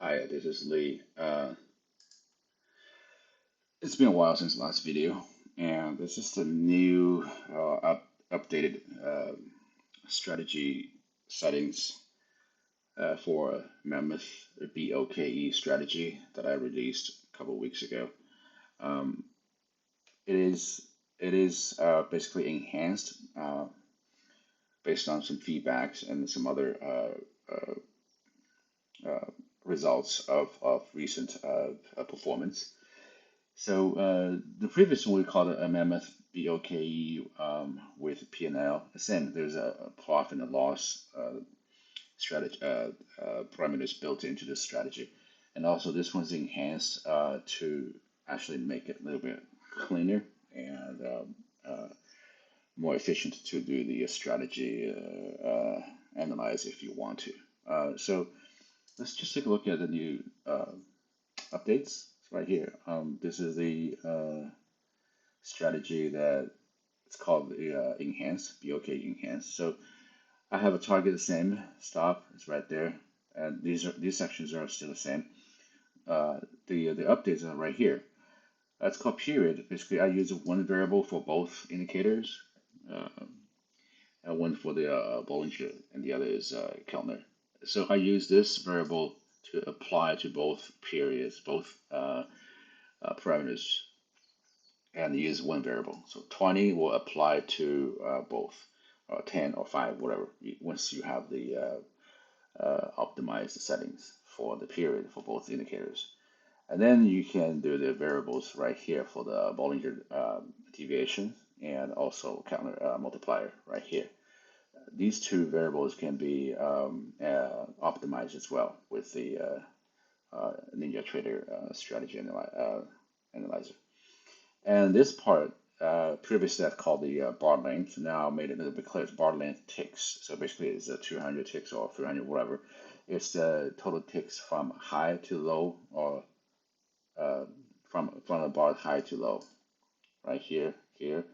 Hi, this is Lee. It's been a while since the last video, and this is the new updated strategy settings for Mammoth BOKE strategy that I released a couple of weeks ago. Um, it is basically enhanced based on some feedbacks and some other uh, results of recent performance. So the previous one we called it a Mammoth BOKE with P&L. Same, there's a profit and a loss strategy parameters built into this strategy, and also this one's enhanced to actually make it a little bit cleaner and more efficient to do the strategy analyze if you want to. So let's just take a look at the new updates right here. This is the strategy that it's called the enhance, BOK enhance. So I have a target the same, stop, it's right there, and these sections are still the same. The updates are right here. That's called period. Basically, I use one variable for both indicators, uh, one for the Bollinger, and the other is Kellner. So I use this variable to apply to both periods, both parameters, and use one variable. So 20 will apply to both, or 10 or 5, whatever, once you have the optimized settings for the period for both indicators. And then you can do the variables right here for the Bollinger deviation and also counter multiplier right here. These two variables can be optimized as well with the NinjaTrader strategy analyzer. And this part, previously that's called the bar length, now made it a little bit clear. It's bar length ticks. So basically it's a 200 ticks or 300, whatever. It's the total ticks from high to low, or uh, from the bar high to low, right here, here.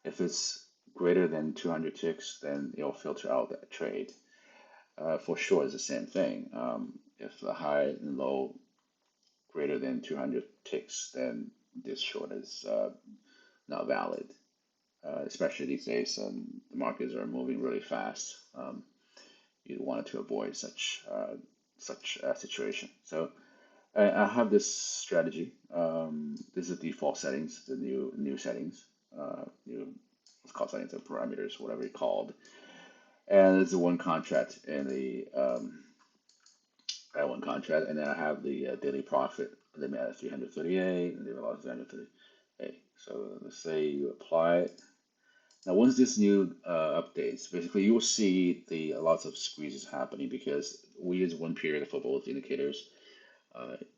If it's greater than 200 ticks, then it'll filter out that trade. For short, it's the same thing. If the high and low greater than 200 ticks, then this short is not valid. Especially these days, the markets are moving really fast. You wanted to avoid such a situation. So I have this strategy. This is default settings, the new settings, new let's call settings or parameters, whatever you called. And it's a one contract in the one contract, and then I have the daily profit limit at 338 and daily loss 338. So let's say you apply it. Now, once this new updates, basically you will see the lots of squeezes happening because we use one period for both indicators.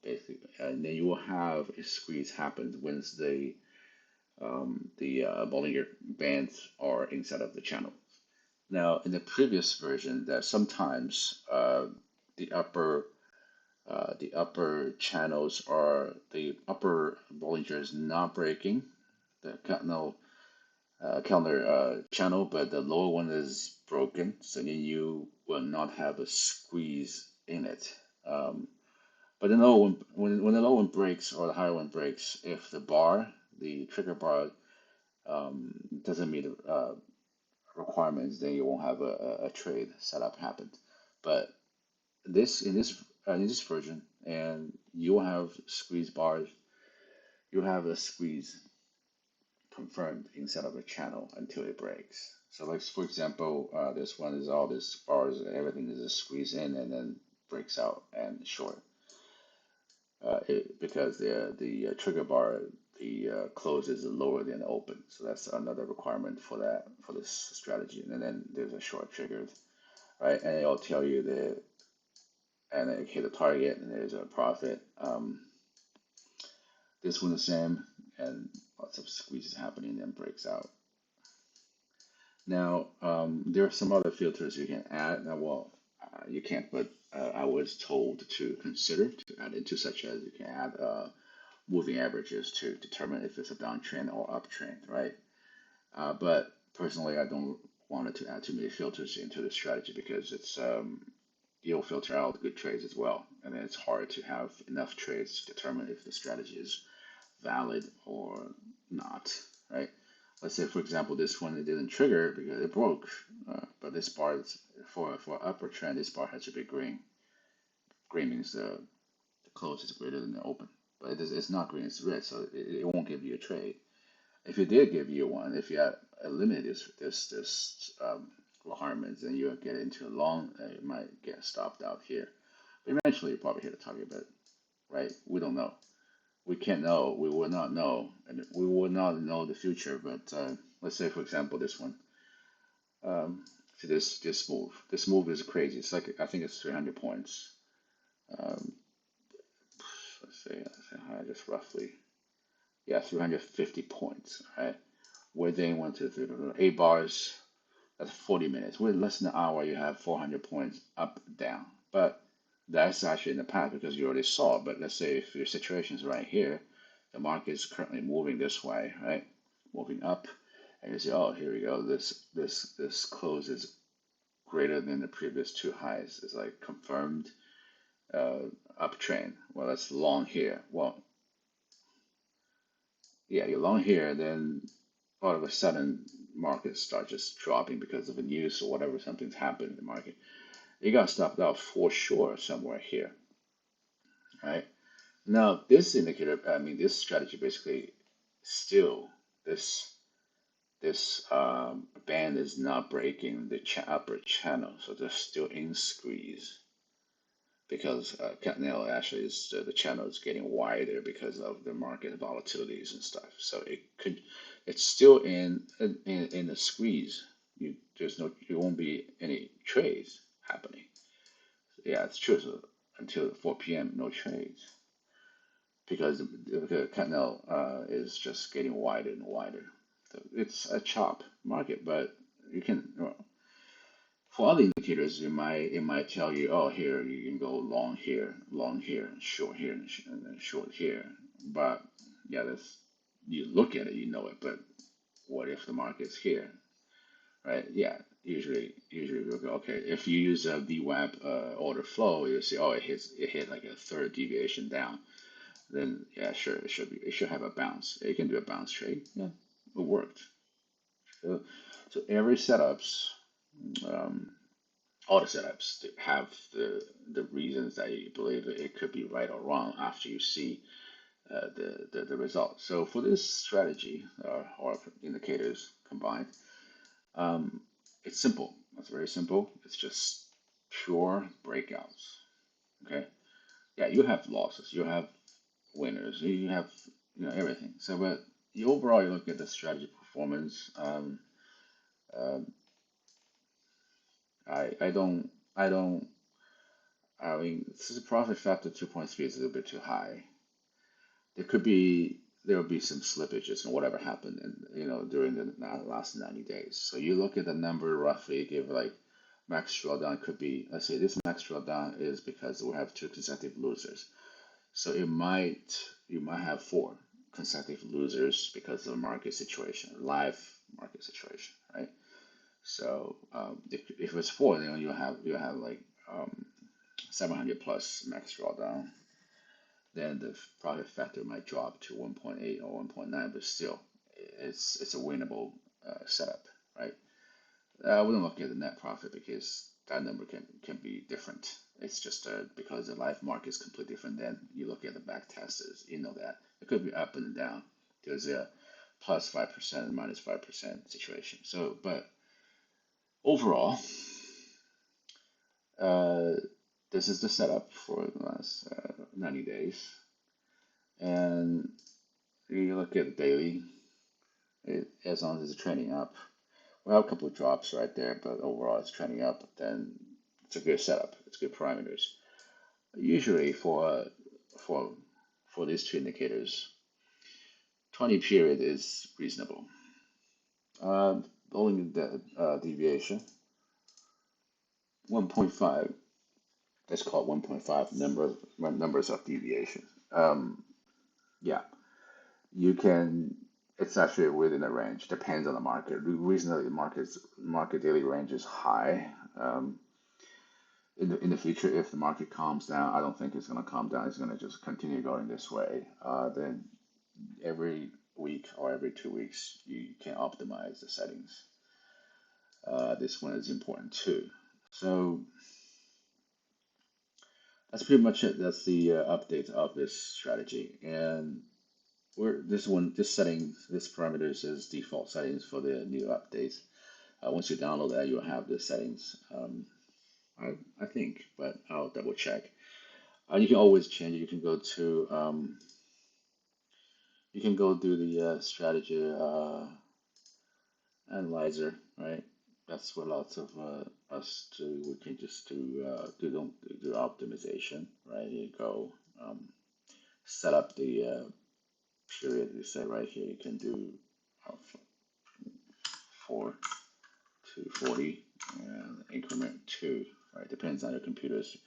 Basically, and then you will have a squeeze happen once the Bollinger Bands are inside of the channel. Now, in the previous version, that sometimes the upper the upper channels are the upper Bollinger is not breaking the counter channel, but the lower one is broken, so then you will not have a squeeze in it. But the lower one, when the lower one breaks or the higher one breaks, if the trigger bar, doesn't meet the requirements, then you won't have a trade setup happen. But this in this version, and you will have squeeze bars, you have a squeeze confirmed inside of a channel until it breaks. So, like for example, this one is all these bars, everything is just squeezed in and then breaks out and short. Because the trigger bar, the close is lower than the open, so that's another requirement for that for this strategy. And then there's a short triggered, right? And it'll tell you and then hit the target, and there's a profit. This one the same, and lots of squeezes happening, and then breaks out. Now, there are some other filters you can add. Now, well, you can't, but I was told to consider to add into, such as you can add moving averages to determine if it's a downtrend or uptrend, right? But personally, I don't want to add too many filters into the strategy because you'll filter out good trades as well. And then it's hard to have enough trades to determine if the strategy is valid or not, right? Let's say, for example, this one it didn't trigger because it broke, but this bar is for upper trend. This bar has to be green. Green means the close is greater than the open, but it's not green. It's red, so it won't give you a trade. If it did give you one, if you had eliminated this requirements, then you'll get into a long. You might get stopped out here. But eventually, you probably hit a target, but right? We don't know. We can't know. We will not know, and we will not know the future. But let's say, for example, this one. So this move. This move is crazy. It's like I think it's 300 points. Um, let's say high, just roughly. Yeah, 350 points. Right. Within 8 bars. That's 40 minutes. With less than an hour, you have 400 points up, down. But that's actually in the past because you already saw. But let's say if your situation is right here, the market is currently moving this way, right? Moving up, and you say, oh, here we go. This close is greater than the previous two highs. It's like confirmed uptrend. Well, that's long here. Well, yeah, you're long here, then all of a sudden markets start just dropping because of the news or whatever, something's happened in the market. You got stopped out for sure somewhere here, right? Now this indicator, I mean this strategy basically still this band is not breaking the upper channel, so they're still in squeeze because Canelo actually is the channel is getting wider because of the market volatilities and stuff. So it's still in a squeeze. You won't be any trades happening. Yeah, it's true. So until 4 p.m., no trades because the Canelo is just getting wider and wider. So it's a chop market, but you can. For other indicators, it might tell you, oh, here you can go long here, short here, and then short here. But yeah, that's you look at it, you know it. But what if the market's here, right? Yeah, usually we'll go, okay. If you use a VWAP order flow, you see, oh, it hit like a third deviation down. Then yeah, sure, it should have a bounce. It can do a bounce trade. Yeah, it worked. So, so every setups. Um, all the setups have the reasons that you believe it could be right or wrong after you see the result. So for this strategy or indicators combined, um, it's simple. It's very simple. It's just pure breakouts. Okay. Yeah, you have losses. You have winners. You have everything. So, but overall, you look at the strategy performance. Um, I don't I don't I mean, this is a profit factor 2.3 is a little bit too high. There will be some slippages and whatever happened during the last 90 days. So you look at the number roughly, give like max drawdown could be, let's say this max drawdown is because we have two consecutive losers. So you might have four consecutive losers because of the market situation, live market situation, right? So if it's four, then you have like 700 plus max drawdown, then the profit factor might drop to 1.8 or 1.9, but still, it's a winnable setup, right? I wouldn't look at the net profit because that number can be different. It's just because the live market is completely different. Then you look at the back testers, you know that it could be up and down. There's a plus 5% and minus 5% situation. So, but overall, uh, this is the setup for the last 90 days. And you look at the daily, as long as it's trending up. We have a couple of drops right there, but overall it's trending up. Then it's a good setup. It's good parameters. Usually for for these two indicators, 20 period is reasonable. Only the deviation 1.5. That's called 1.5 numbers of deviation. Yeah, you can. It's actually within a range. Depends on the market. Recently, the market daily range is high. in the future, if the market calms down, I don't think it's going to calm down. It's going to just continue going this way. Then every week or every 2 weeks, you can optimize the settings. This one is important too. So that's pretty much it. That's the update of this strategy. And this settings, this parameters is default settings for the new updates. Once you download that, you'll have the settings. I think, but I'll double check. You can always change it. You can go do the strategy analyzer, right? That's what lots of us do. We can just do optimization, right? You go set up the period. You say right here you can do 4 to 40 and increment 2, right? Depends on your computer's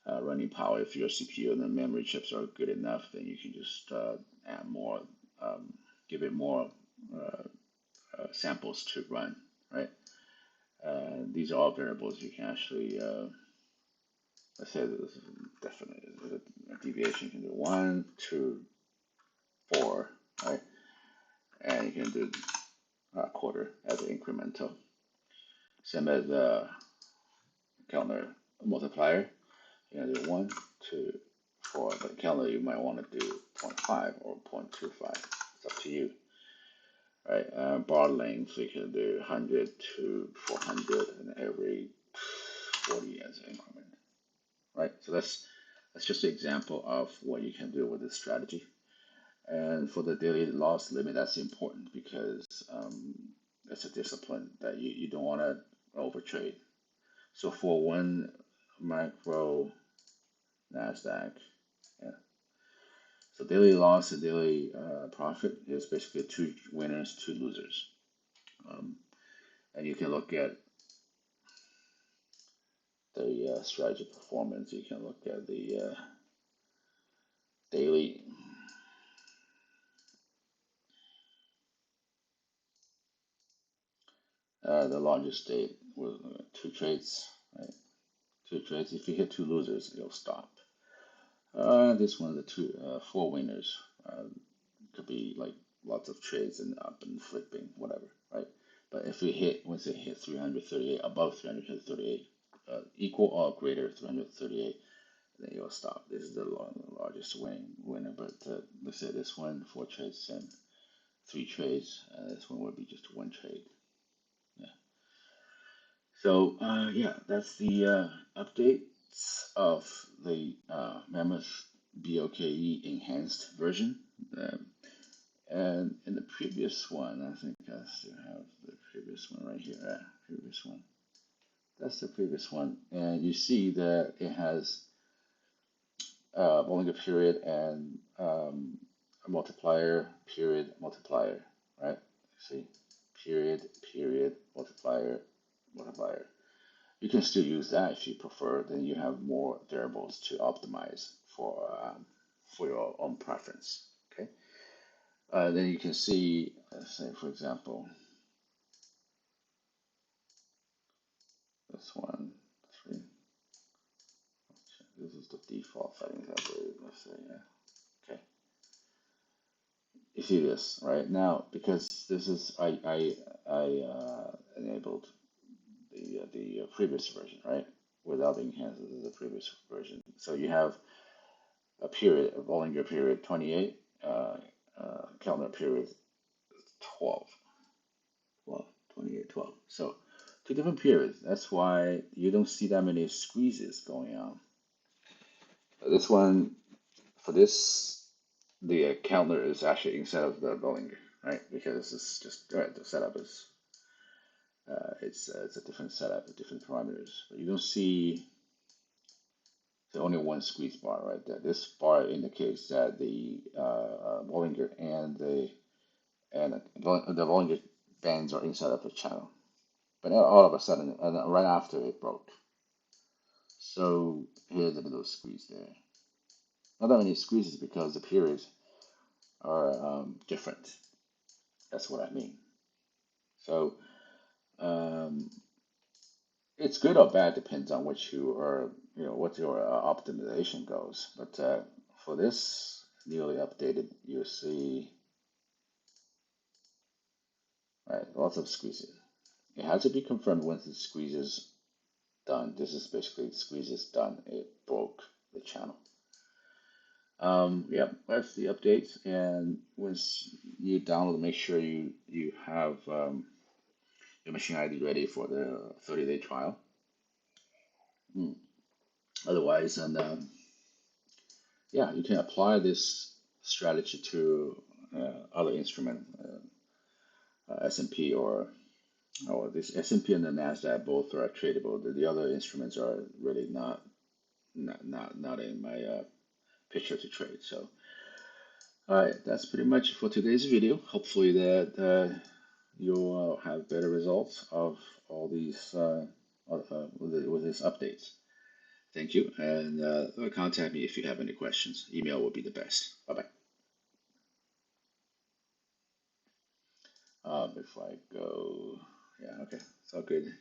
running power. If your CPU and the memory chips are good enough, then you can just add more, give it more samples to run, right? These are all variables you can actually, let's say this is definite deviation. You can do 1, 2, 4, right? And you can do a quarter as an incremental. Same as the calendar multiplier. You can do 1, 2, 4, but calendar you might want to do 0.5 or 0.25. It's up to you, right? Bar length you can do 100 to 400 and every 40 as an increment, right? So that's just an example of what you can do with this strategy. And for the daily loss limit, that's important because it's a discipline that you don't want to overtrade. So for one micro NASDAQ, yeah. So daily loss and daily profit is basically 2 winners, 2 losers. And you can look at the strategy performance. You can look at the daily. The largest day was 2 trades, right? 2 trades. If you hit 2 losers, you'll stop. This one, the 4 winners. Could be like lots of trades and up and flipping, whatever, right? But if we hit, once it hit 338, above 338, equal or greater 338, then you'll stop. This is the largest winner. But let's say this one, 4 trades and 3 trades. This one would be just 1 trade. Yeah. So yeah, that's the updates of the Mammoth BOKE enhanced version. And in the previous one, I think I still have the previous one right here. Previous one. That's the previous one. And you see that it has Bollinger period and a multiplier, period, multiplier, right? See, period, period, multiplier, multiplier. You can still use that if you prefer. Then you have more variables to optimize for your own preference. Okay. Then you can see, let's say, for example, this one, 3. This is the default settings, I believe. Let's say, yeah. Okay. You see this right now because this is I enabled the previous version, right? Without the enhanced, this is the previous version. So you have a period, a Bollinger period 28, calendar period 12, 12, 28, 12. So 2 different periods. That's why you don't see that many squeezes going on. This one, for this, the calendar is actually instead of the Bollinger, right? Because it's just right, the setup is it's a different setup, different parameters. But you don't see there's only one squeeze bar right there. This bar indicates that the Bollinger and the Bollinger bands are inside of the channel. But all of a sudden, right after it broke. So here's a little squeeze there. Not that many squeezes because the periods are different. That's what I mean. So It's good or bad depends on what you are, what your optimization goes. But for this newly updated, you see, right, lots of squeezes. It has to be confirmed once the squeeze is done. This is basically squeeze is done. It broke the channel. Yep, that's the update. And once you download, make sure you have your machine ID ready for the 30-day trial. Otherwise, and yeah, you can apply this strategy to other instrument, S&P or this S&P and the Nasdaq both are tradable. The other instruments are really not in my picture to trade. So, all right, that's pretty much for today's video. Hopefully that you'll have better results of all these with these updates. Thank you, and contact me if you have any questions. Email will be the best. Bye bye. Before I go, yeah, okay, it's all good.